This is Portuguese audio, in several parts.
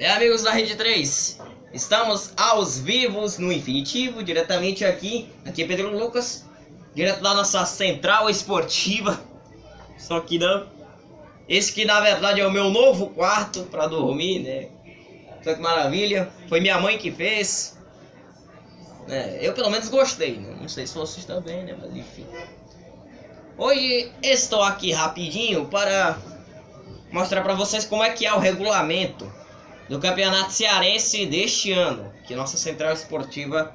Amigos da Rede 3, estamos aos vivos no Infinitivo, diretamente aqui é Pedro Lucas, direto da nossa central esportiva. Só que não, esse que na verdade é o meu novo quarto para dormir, né? Só que maravilha, foi minha mãe que fez, né? Eu pelo menos gostei, né? Não sei se vocês também, né? Mas enfim. Hoje estou aqui rapidinho para mostrar para vocês como é que é o regulamento do Campeonato Cearense deste ano, que nossa central esportiva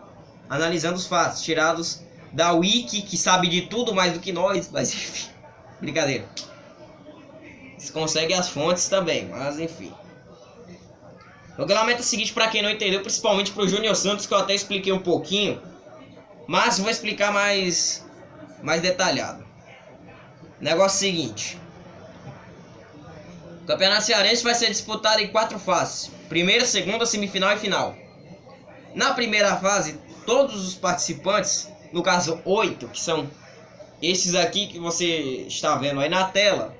analisando os fatos tirados da Wiki, que sabe de tudo mais do que nós, mas enfim, brincadeira. Eles conseguem as fontes também, mas enfim. O regulamento é o seguinte, para quem não entendeu, principalmente para o Júnior Santos, que eu até expliquei um pouquinho, mas vou explicar mais detalhado. O negócio é o seguinte: o Campeonato Cearense vai ser disputado em 4 fases: primeira, segunda, semifinal e final. Na primeira fase, todos os participantes, no caso 8, que são esses aqui que você está vendo aí na tela.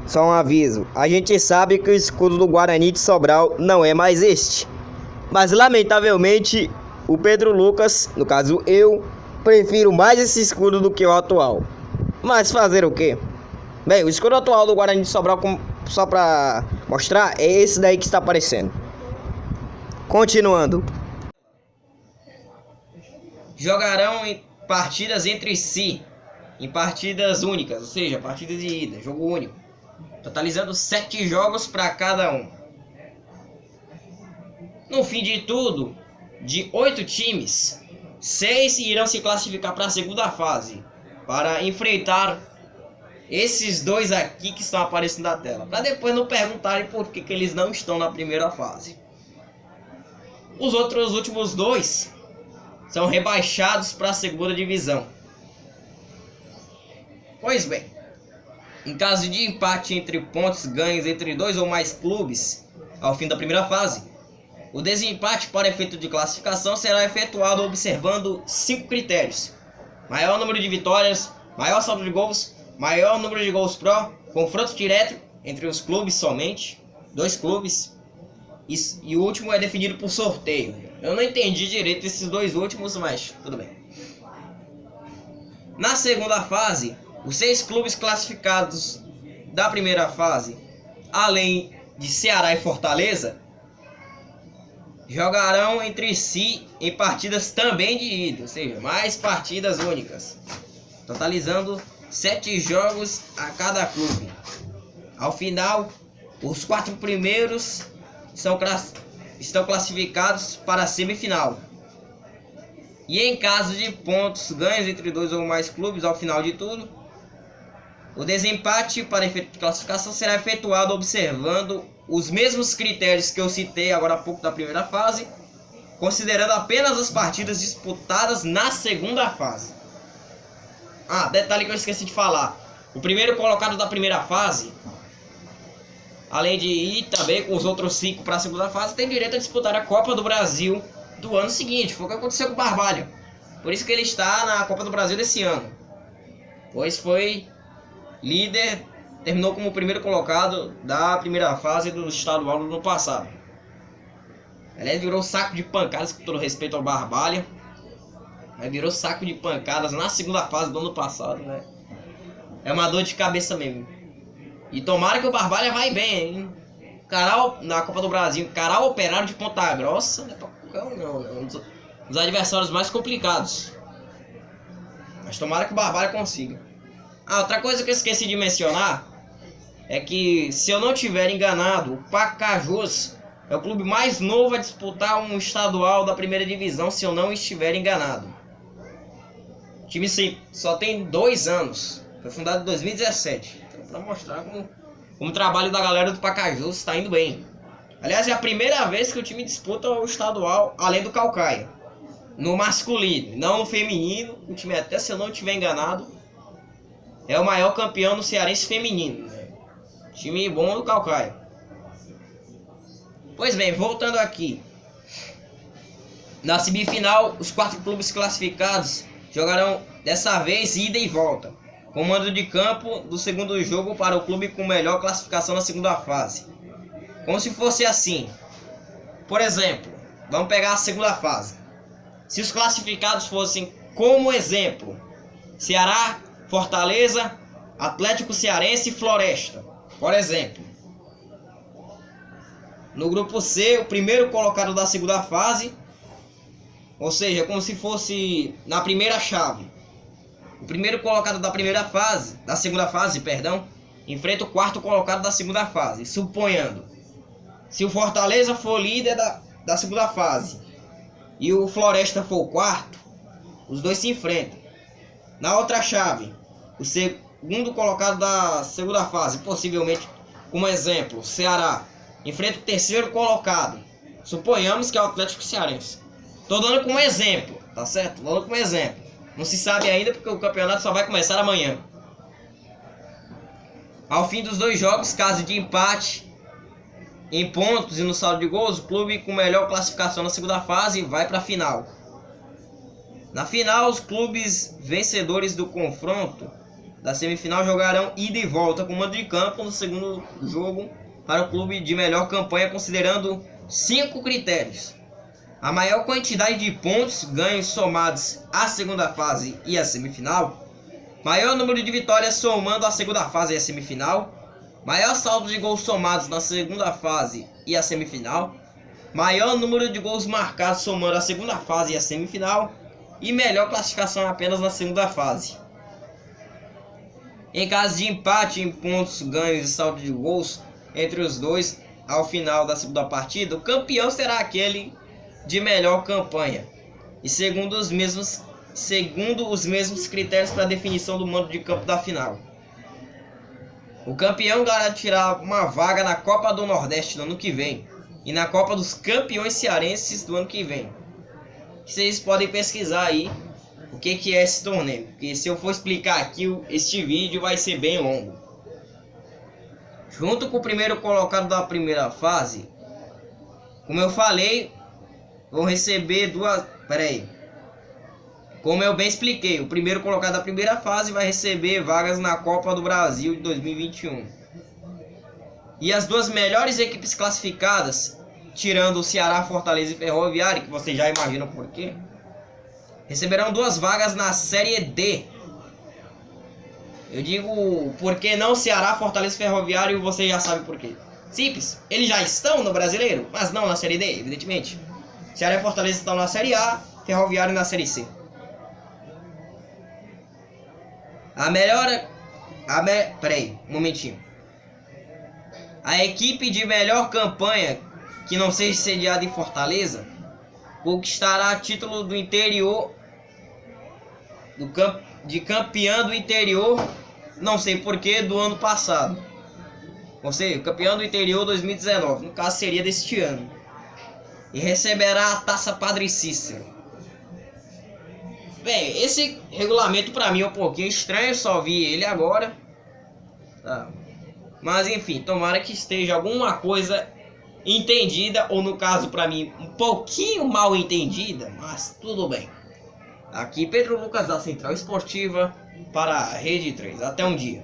Só um aviso, a gente sabe que o escudo do Guarani de Sobral não é mais este, mas lamentavelmente o Pedro Lucas, no caso eu, prefiro mais esse escudo do que o atual. Mas fazer o quê? Bem, o escudo atual do Guarani de Sobral, só pra mostrar, é esse daí que está aparecendo. Continuando. Jogarão em partidas entre si, em partidas únicas, ou seja, partidas de ida, jogo único, totalizando 7 jogos para cada um. No fim de tudo, de 8 times, 6 irão se classificar para a segunda fase, para enfrentar esses dois aqui que estão aparecendo na tela, para depois não perguntarem por que eles não estão na primeira fase. Os últimos 2 são rebaixados para a segunda divisão. Pois bem, em caso de empate entre pontos ganhos entre 2 ou mais clubes ao fim da primeira fase, o desempate para efeito de classificação será efetuado observando 5 critérios: maior número de vitórias, maior saldo de gols, maior número de gols pró, confronto direto entre os clubes somente, 2 clubes, e o último é definido por sorteio. Eu não entendi direito esses 2 últimos, mas tudo bem. Na segunda fase, os 6 clubes classificados da primeira fase, além de Ceará e Fortaleza, jogarão entre si em partidas também de ida, ou seja, mais partidas únicas, totalizando 7 jogos a cada clube. Ao final, os 4 primeiros estão classificados para a semifinal. E em caso de pontos ganhos entre 2 ou mais clubes ao final de tudo, o desempate para efeito de classificação será efetuado observando os mesmos critérios que eu citei agora há pouco da primeira fase, considerando apenas as partidas disputadas na segunda fase. Detalhe que eu esqueci de falar: o primeiro colocado da primeira fase, além de ir também com os outros 5 para a segunda fase, tem direito a disputar a Copa do Brasil do ano seguinte. Foi o que aconteceu com o Barbalha. Por isso que ele está na Copa do Brasil desse ano, pois foi líder, terminou como o primeiro colocado da primeira fase do estadual no ano passado. Aliás, virou saco de pancadas, com todo respeito ao Barbalha, mas virou saco de pancadas na segunda fase do ano passado, né? É uma dor de cabeça mesmo. E tomara que o Barbalha vai bem, hein? Caral, na Copa do Brasil, Caral Operário de Ponta Grossa, né? Um dos adversários mais complicados. Mas tomara que o Barbalha consiga. Outra coisa que eu esqueci de mencionar é que, se eu não estiver enganado, o Pacajus é o clube mais novo a disputar um estadual da primeira divisão, se eu não estiver enganado. O time só tem 2 anos, foi fundado em 2017, então, para mostrar como o trabalho da galera do Pacajus está indo bem. Aliás, é a primeira vez que o time disputa o estadual além do Caucaia, no masculino, não no feminino. O time, até se eu não estiver enganado, é o maior campeão no cearense feminino, né? Time bom do Caucaia. Pois bem, voltando aqui. Na semifinal, os 4 clubes classificados jogarão dessa vez ida e volta, com mando de campo do segundo jogo para o clube com melhor classificação na segunda fase. Como se fosse assim. Por exemplo, vamos pegar a segunda fase. Se os classificados fossem, como exemplo, Ceará, Fortaleza, Atlético Cearense e Floresta, por exemplo. No grupo C, o primeiro colocado da segunda fase, ou seja, como se fosse na primeira chave. O primeiro colocado da segunda fase, enfrenta o quarto colocado da segunda fase, suponhando. Se o Fortaleza for líder da segunda fase e o Floresta for o quarto, os dois se enfrentam. Na outra chave, o segundo colocado da segunda fase, possivelmente, como exemplo, Ceará, enfrenta o terceiro colocado. Suponhamos que é o Atlético Cearense. Tô dando como exemplo, tá certo? Tô dando como exemplo. Não se sabe ainda porque o campeonato só vai começar amanhã. Ao fim dos 2 jogos, caso de empate em pontos e no saldo de gols, o clube com melhor classificação na segunda fase vai para a final. Na final, os clubes vencedores do confronto da semifinal jogarão ida e volta com mando de campo no segundo jogo para o clube de melhor campanha, considerando 5 critérios: a maior quantidade de pontos ganhos somados à segunda fase e à semifinal, maior número de vitórias somando a segunda fase e a semifinal, maior saldo de gols somados na segunda fase e a semifinal, maior número de gols marcados somando a segunda fase e a semifinal, e melhor classificação apenas na segunda fase. Em caso de empate em pontos ganhos e saldo de gols entre os dois ao final da segunda partida, o campeão será aquele de melhor campanha, e segundo os mesmos critérios para a definição do mando de campo da final. O campeão garantirá uma vaga na Copa do Nordeste no ano que vem e na Copa dos Campeões Cearenses do ano que vem. Vocês podem pesquisar aí o que é esse torneio, porque se eu for explicar aqui, este vídeo vai ser bem longo. Junto com o primeiro colocado da primeira fase, como eu falei, vão receber como eu bem expliquei, o primeiro colocado da primeira fase vai receber vagas na Copa do Brasil de 2021. E as 2 melhores equipes classificadas, tirando o Ceará, Fortaleza e Ferroviária, que vocês já imaginam por quê, receberão 2 vagas na Série D. Eu digo por que não Ceará, Fortaleza e Ferroviária, e você já sabe por quê. Simples, eles já estão no Brasileiro, mas não na Série D, evidentemente. Ceará e Fortaleza estão na Série A, Ferroviário na Série C. A equipe de melhor campanha, que não seja sediada em Fortaleza, conquistará título do interior, de campeão do interior, não sei porquê, do ano passado. Ou seja, campeão do interior 2019, no caso seria deste ano. E receberá a Taça Padre Cícero. Bem, esse regulamento para mim é um pouquinho estranho, só vi ele agora. Tá. Mas enfim, tomara que esteja alguma coisa entendida, ou no caso para mim, um pouquinho mal entendida, mas tudo bem. Aqui Pedro Lucas da Central Esportiva para a Rede 3. Até um dia.